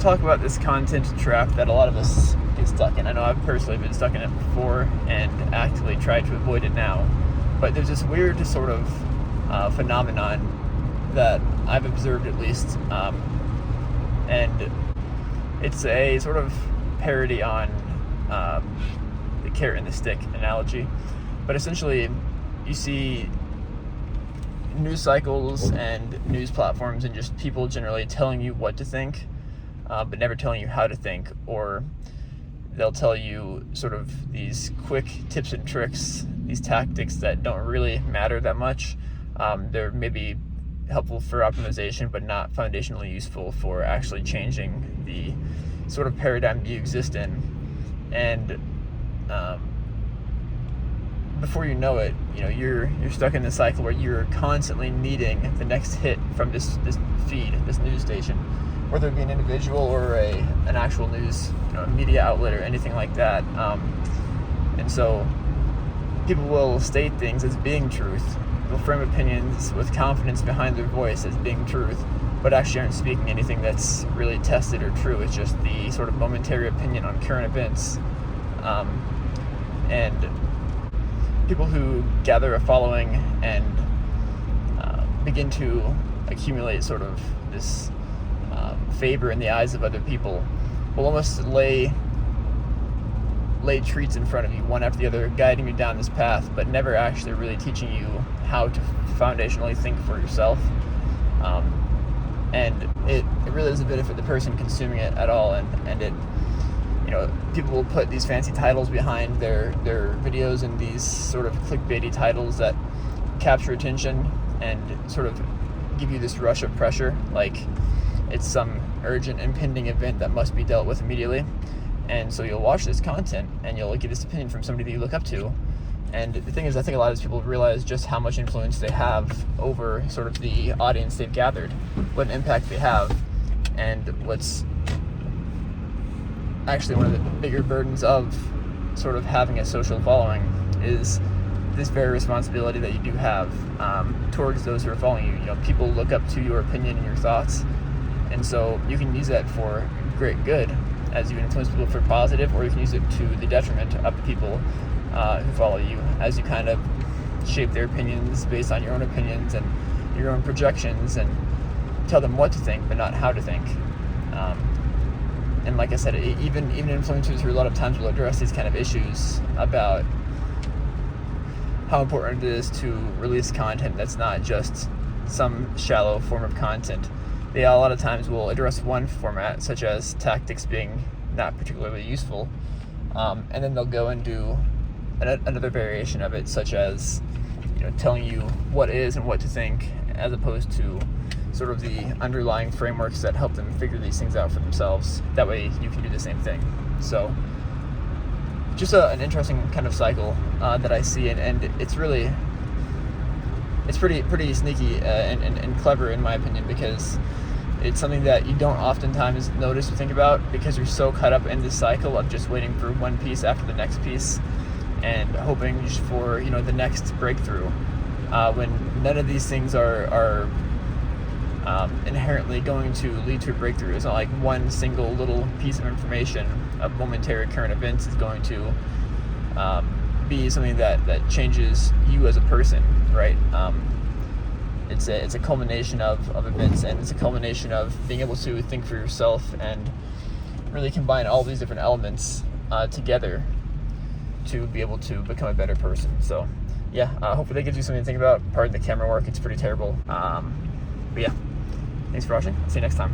talk about this content trap that a lot of us get stuck in. I know I've personally been stuck in it before and actively tried to avoid it now. But there's this weird sort of phenomenon that I've observed, at least, and it's a sort of parody on the carrot and the stick analogy. But essentially, you see news cycles and news platforms and just people generally telling you what to think, but never telling you how to think, or they'll tell you sort of these quick tips and tricks, these tactics that don't really matter that much. They're maybe helpful for optimization, but not foundationally useful for actually changing the sort of paradigm you exist in. And before you know it, you're stuck in this cycle where you're constantly needing the next hit from this feed, this news station, whether it be an individual or an actual news media outlet or anything like that. And so people will state things as being truth. They'll frame opinions with confidence behind their voice as being truth, but actually aren't speaking anything that's really tested or true. It's just the sort of momentary opinion on current events. And people who gather a following and begin to accumulate sort of this favor in the eyes of other people will almost lay treats in front of you, one after the other, guiding you down this path, but never actually really teaching you how to foundationally think for yourself. And it really doesn't benefit the person consuming it at all. And it, people will put these fancy titles behind their videos, and these sort of clickbaity titles that capture attention and sort of give you this rush of pressure, like it's some urgent impending event that must be dealt with immediately. And so you'll watch this content and you'll get this opinion from somebody that you look up to. And the thing is, I think a lot of these people realize just how much influence they have over sort of the audience they've gathered, what an impact they have. And what's actually one of the bigger burdens of sort of having a social following is this very responsibility that you do have towards those who are following you. People look up to your opinion and your thoughts, and so you can use that for great good as you influence people for positive, or you can use it to the detriment of the people who follow you, as you kind of shape their opinions based on your own opinions and your own projections, and tell them what to think but not how to think. And like I said, even influencers who a lot of times will address these kind of issues about how important it is to release content that's not just some shallow form of content. They a lot of times will address one format, such as tactics being not particularly useful, and then they'll go and do another variation of it, such as telling you what is and what to think, as opposed to sort of the underlying frameworks that help them figure these things out for themselves. That way you can do the same thing. So just an interesting kind of cycle that I see, and it's pretty sneaky and clever in my opinion, because it's something that you don't oftentimes notice or think about, because you're so caught up in this cycle of just waiting for one piece after the next piece and hoping for the next breakthrough, when none of these things are inherently going to lead to a breakthrough. It's not like one single little piece of information of momentary current events is going to be something that changes you as a person, right? It's a culmination of events, and it's a culmination of being able to think for yourself and really combine all these different elements together to be able to become a better person. So yeah, hopefully that gives you something to think about. Pardon the camera work, it's pretty terrible. But yeah, thanks for watching. See you next time.